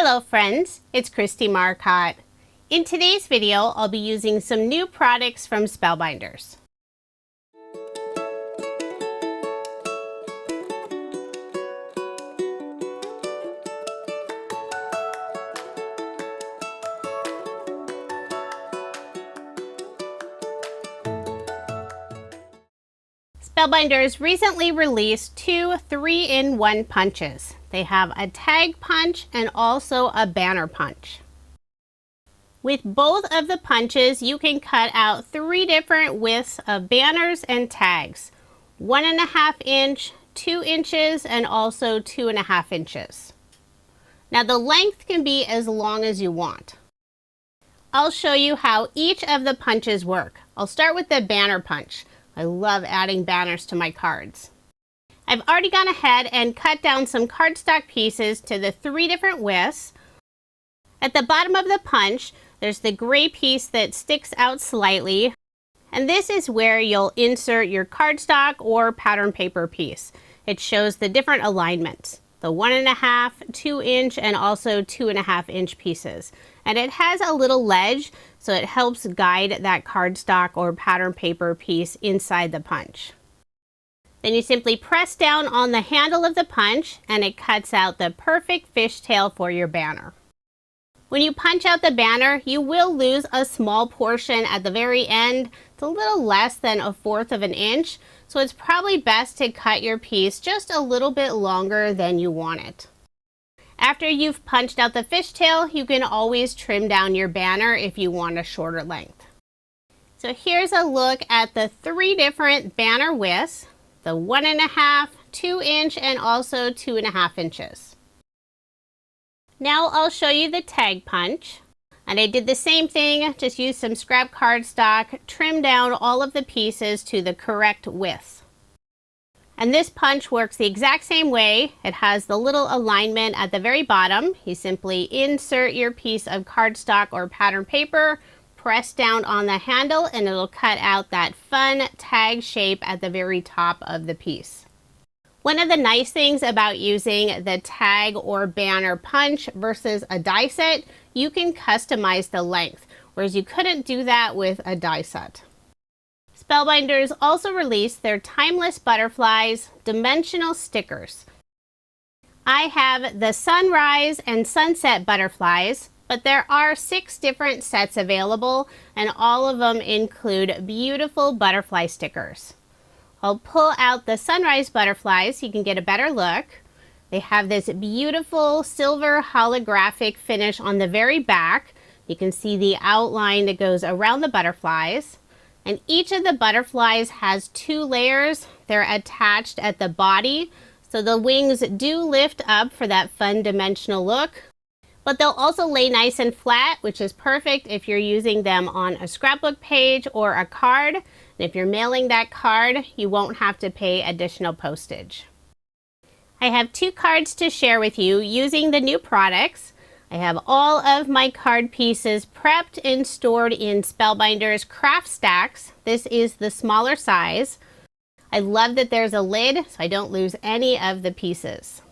Hello friends, it's Kristie Marcotte. In today's video, I'll be using some new products from Spellbinders. Spellbinders recently released two 3-in-1 punches. They have a tag punch and also a banner punch. With both of the punches, you can cut out 3 different widths of banners and tags. 1.5 inch, 2 inches, and also 2.5 inches. Now the length can be as long as you want. I'll show you how each of the punches work. I'll start with the banner punch. I love adding banners to my cards. I've already gone ahead and cut down some cardstock pieces to the 3 different widths. At the bottom of the punch, there's the gray piece that sticks out slightly, and this is where you'll insert your cardstock or pattern paper piece. It shows the different alignments, the 1.5, 2 inch, and also 2.5 inch pieces. And it has a little ledge, so it helps guide that cardstock or pattern paper piece inside the punch. Then you simply press down on the handle of the punch and it cuts out the perfect fishtail for your banner. When you punch out the banner, you will lose a small portion at the very end. It's a little less than 1/4 of an inch, so it's probably best to cut your piece just a little bit longer than you want it. After you've punched out the fishtail, you can always trim down your banner if you want a shorter length. So here's a look at the 3 different banner widths, the 1.5, 2 inch, and also 2.5 inches. Now I'll show you the tag punch. And I did the same thing, just used some scrap cardstock, trimmed down all of the pieces to the correct width. And this punch works the exact same way. It has the little alignment at the very bottom. You simply insert your piece of cardstock or pattern paper, press down on the handle, and it'll cut out that fun tag shape at the very top of the piece. One of the nice things about using the tag or banner punch versus a die set, you can customize the length, whereas you couldn't do that with a die set. Spellbinders also released their Timeless Butterflies dimensional stickers. I have the Sunrise and Sunset butterflies, but there are 6 different sets available, and all of them include beautiful butterfly stickers. I'll pull out the Sunrise butterflies so you can get a better look. They have this beautiful silver holographic finish on the very back. You can see the outline that goes around the butterflies. And each of the butterflies has 2 layers. They're attached at the body, so the wings do lift up for that fun dimensional look. But they'll also lay nice and flat, which is perfect if you're using them on a scrapbook page or a card. And if you're mailing that card, you won't have to pay additional postage. I have 2 cards to share with you using the new products. I have all of my card pieces prepped and stored in Spellbinders Craft Stax. This is the smaller size. I love that there's a lid so I don't lose any of the pieces.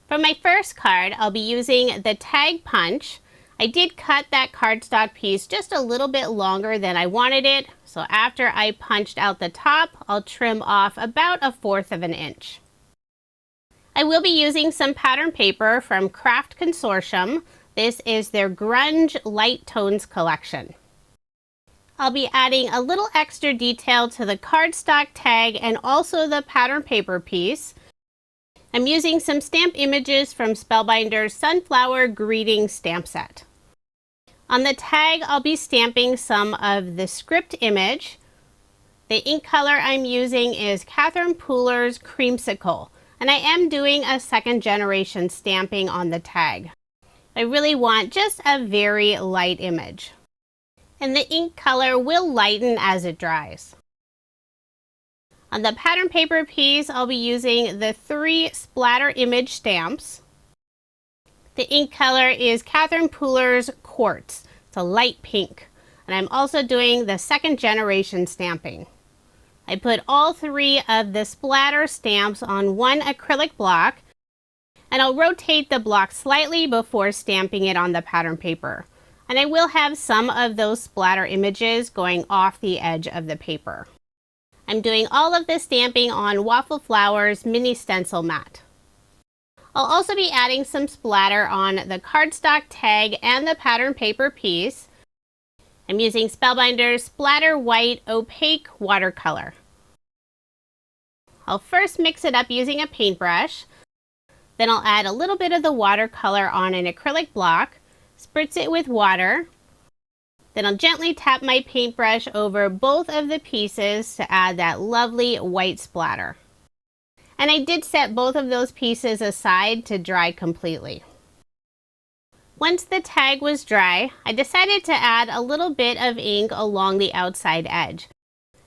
For my first card, I'll be using the tag punch. I did cut that cardstock piece just a little bit longer than I wanted it. So after I punched out the top, I'll trim off about 1/4 of an inch. I will be using some pattern paper from Craft Consortium. This is their Grunge Light Tones collection. I'll be adding a little extra detail to the cardstock tag and also the pattern paper piece. I'm using some stamp images from Spellbinders Sunflower Greeting stamp set. On the tag, I'll be stamping some of the script image. The ink color I'm using is Catherine Pooler's Creamsicle. And I am doing a 2nd generation stamping on the tag. I really want just a very light image. And the ink color will lighten as it dries. On the pattern paper piece, I'll be using the 3 Splatter image stamps. The ink color is Catherine Pooler's Quartz. It's a light pink. And I'm also doing the 2nd generation stamping. I put all 3 of the Splatter stamps on one acrylic block. And I'll rotate the block slightly before stamping it on the pattern paper. And I will have some of those splatter images going off the edge of the paper. I'm doing all of the stamping on Waffle Flowers Mini Stencil Mat. I'll also be adding some splatter on the cardstock tag and the pattern paper piece. I'm using Spellbinders Splatter White Opaque Watercolor. I'll first mix it up using a paintbrush. Then I'll add a little bit of the watercolor on an acrylic block, spritz it with water. Then I'll gently tap my paintbrush over both of the pieces to add that lovely white splatter. And I did set both of those pieces aside to dry completely. Once the tag was dry, I decided to add a little bit of ink along the outside edge.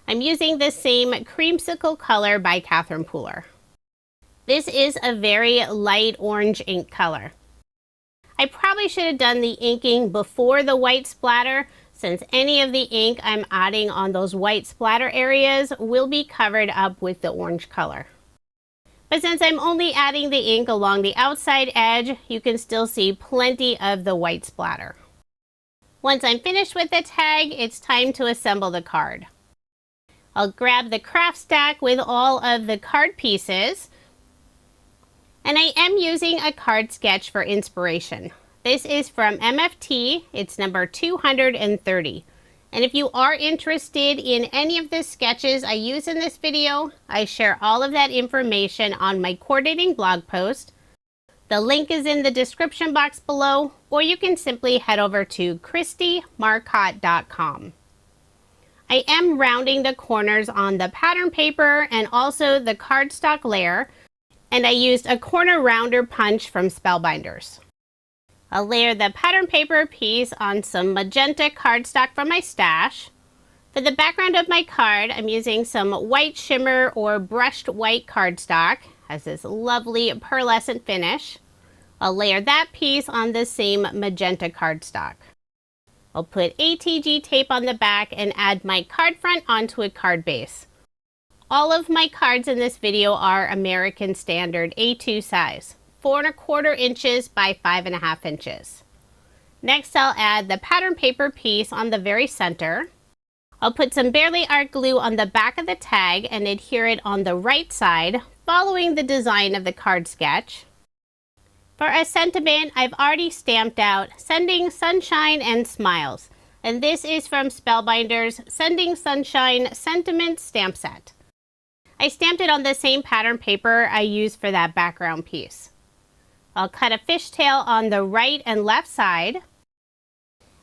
I'm using the same Creamsicle color by Catherine Pooler. This is a very light orange ink color. I probably should have done the inking before the white splatter, since any of the ink I'm adding on those white splatter areas will be covered up with the orange color. But since I'm only adding the ink along the outside edge, you can still see plenty of the white splatter. Once I'm finished with the tag, it's time to assemble the card. I'll grab the craft stack with all of the card pieces. And I am using a card sketch for inspiration. This is from MFT, it's number 230. And if you are interested in any of the sketches I use in this video, I share all of that information on my coordinating blog post. The link is in the description box below, or you can simply head over to KristieMarcotte.com. I am rounding the corners on the pattern paper and also the cardstock layer, and I used a corner rounder punch from Spellbinders. I'll layer the pattern paper piece on some magenta cardstock from my stash. For the background of my card, I'm using some white shimmer or brushed white cardstock. It has this lovely pearlescent finish. I'll layer that piece on the same magenta cardstock. I'll put ATG tape on the back and add my card front onto a card base. All of my cards in this video are American Standard A2 size, 4 1/4 inches by 5 1/2 inches. Next, I'll add the pattern paper piece on the very center. I'll put some Barely Art glue on the back of the tag and adhere it on the right side, following the design of the card sketch. For a sentiment, I've already stamped out Sending Sunshine and Smiles, and this is from Spellbinders Sending Sunshine Sentiments stamp set. I stamped it on the same pattern paper I used for that background piece. I'll cut a fishtail on the right and left side,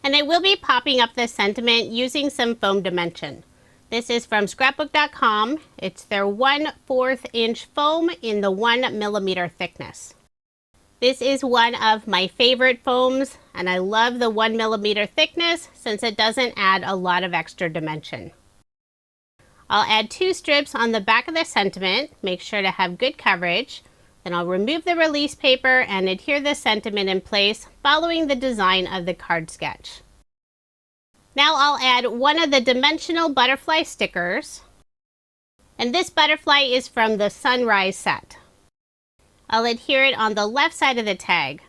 and I will be popping up the sentiment using some foam dimension. This is from scrapbook.com. It's their 1/4 inch foam in the 1 millimeter thickness. This is one of my favorite foams, and I love the 1 millimeter thickness since it doesn't add a lot of extra dimension. I'll add 2 strips on the back of the sentiment, make sure to have good coverage. Then I'll remove the release paper and adhere the sentiment in place, following the design of the card sketch. Now I'll add one of the dimensional butterfly stickers. And this butterfly is from the Sunrise set. I'll adhere it on the left side of the tag.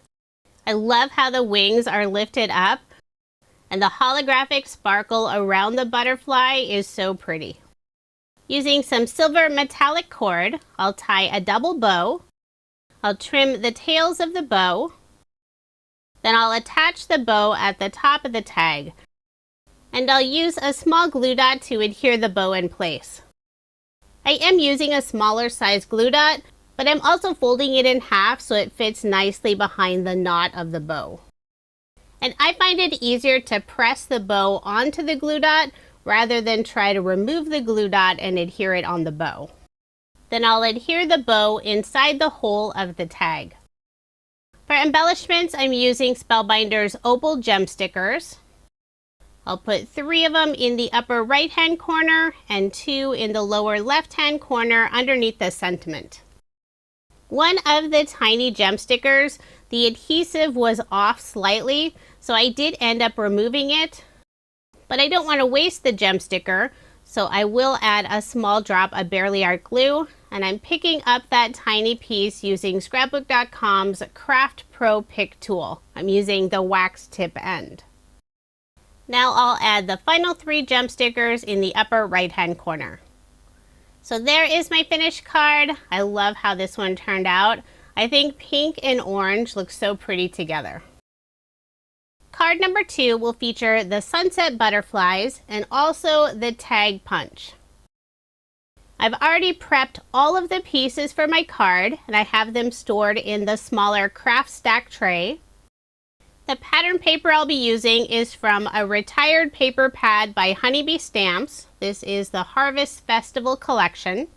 I love how the wings are lifted up, and the holographic sparkle around the butterfly is so pretty. Using some silver metallic cord, I'll tie a double bow. I'll trim the tails of the bow. Then I'll attach the bow at the top of the tag. And I'll use a small glue dot to adhere the bow in place. I am using a smaller size glue dot, but I'm also folding it in half so it fits nicely behind the knot of the bow. And I find it easier to press the bow onto the glue dot rather than try to remove the glue dot and adhere it on the bow. Then I'll adhere the bow inside the hole of the tag. For embellishments, I'm using Spellbinders Opal Gem stickers. I'll put 3 of them in the upper right hand corner and 2 in the lower left hand corner underneath the sentiment. One of the tiny gem stickers, the adhesive was off slightly, so I did end up removing it. But I don't want to waste the gem sticker, so I will add a small drop of Barely Art glue and I'm picking up that tiny piece using scrapbook.com's Craft Pro Pick tool. I'm using the wax tip end. Now I'll add the final 3 gem stickers in the upper right hand corner. So there is my finished card. I love how this one turned out. I think pink and orange look so pretty together. Card number 2 will feature the sunset butterflies and also the tag punch. I've already prepped all of the pieces for my card and I have them stored in the smaller craft stack tray. The pattern paper I'll be using is from a retired paper pad by Honeybee Stamps. This is the Harvest Festival collection.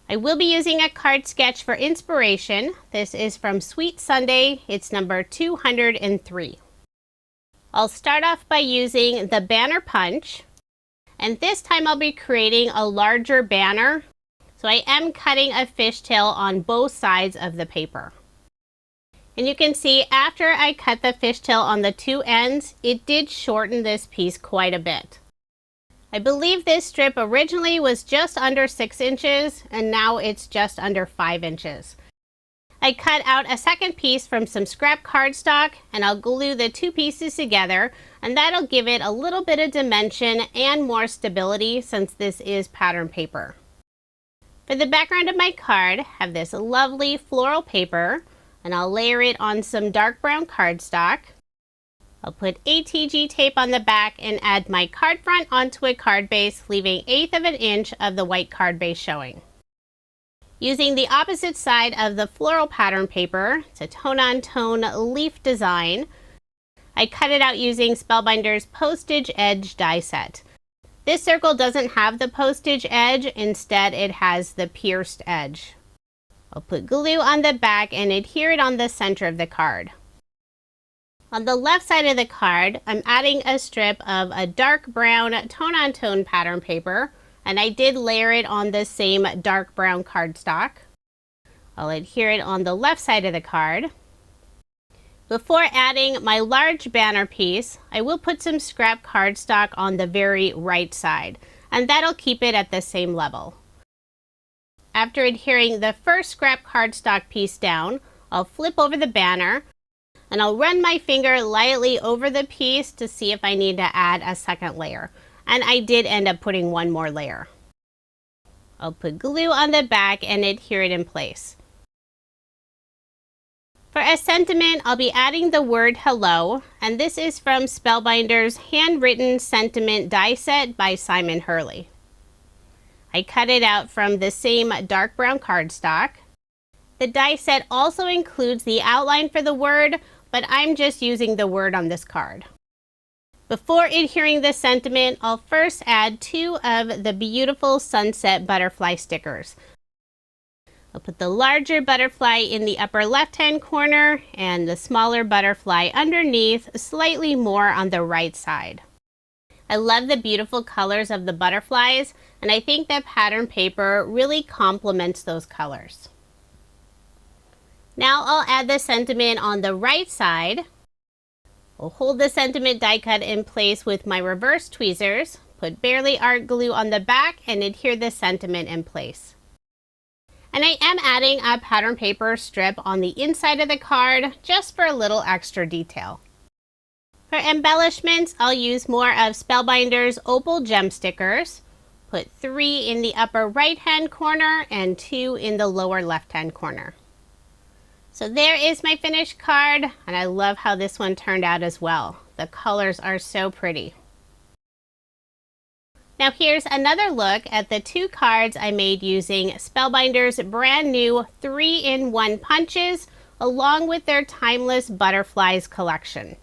I will be using a card sketch for inspiration. This is from Sweet Sunday. It's number 203. I'll start off by using the banner punch. And this time I'll be creating a larger banner. So I am cutting a fishtail on both sides of the paper. And you can see after I cut the fishtail on the 2 ends, it did shorten this piece quite a bit. I believe this strip originally was just under 6 inches and now it's just under 5 inches. I cut out a second piece from some scrap cardstock and I'll glue the 2 pieces together, and that'll give it a little bit of dimension and more stability since this is pattern paper. For the background of my card, I have this lovely floral paper and I'll layer it on some dark brown cardstock. I'll put ATG tape on the back and add my card front onto a card base, leaving 1/8 of an inch of the white card base showing. Using the opposite side of the floral pattern paper, it's a tone-on-tone leaf design. I cut it out using Spellbinders Postage Edge die set. This circle doesn't have the postage edge, instead it has the pierced edge. I'll put glue on the back and adhere it on the center of the card. On the left side of the card, I'm adding a strip of a dark brown tone-on-tone pattern paper, and I did layer it on the same dark brown cardstock. I'll adhere it on the left side of the card. Before adding my large banner piece, I will put some scrap cardstock on the very right side, and that'll keep it at the same level. After adhering the first scrap cardstock piece down, I'll flip over the banner and I'll run my finger lightly over the piece to see if I need to add a second layer. And I did end up putting 1 more layer. I'll put glue on the back and adhere it in place. For a sentiment, I'll be adding the word hello, and this is from Spellbinders Handwritten Sentiment die set by Simon Hurley. I cut it out from the same dark brown cardstock. The die set also includes the outline for the word, but I'm just using the word on this card. Before adhering the sentiment, I'll first add 2 of the beautiful sunset butterfly stickers. I'll put the larger butterfly in the upper left-hand corner and the smaller butterfly underneath, slightly more on the right side. I love the beautiful colors of the butterflies, and I think that pattern paper really complements those colors. Now I'll add the sentiment on the right side. I'll hold the sentiment die cut in place with my reverse tweezers, put barely art glue on the back, and adhere the sentiment in place. And I am adding a pattern paper strip on the inside of the card just for a little extra detail. For embellishments, I'll use more of Spellbinders Opal Gem stickers. Put 3 in the upper right hand corner and 2 in the lower left hand corner. So there is my finished card, and I love how this one turned out as well. The colors are so pretty. Now here's another look at the 2 cards I made using Spellbinders' brand new 3-in-1 punches along with their Timeless Butterflies collection.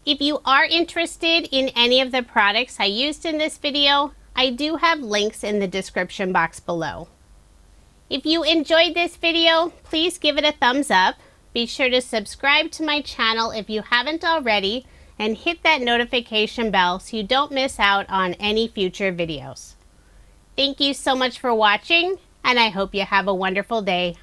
If you are interested in any of the products I used in this video, I do have links in the description box below. If you enjoyed this video, please give it a thumbs up. Be sure to subscribe to my channel if you haven't already, and hit that notification bell so you don't miss out on any future videos. Thank you so much for watching, and I hope you have a wonderful day.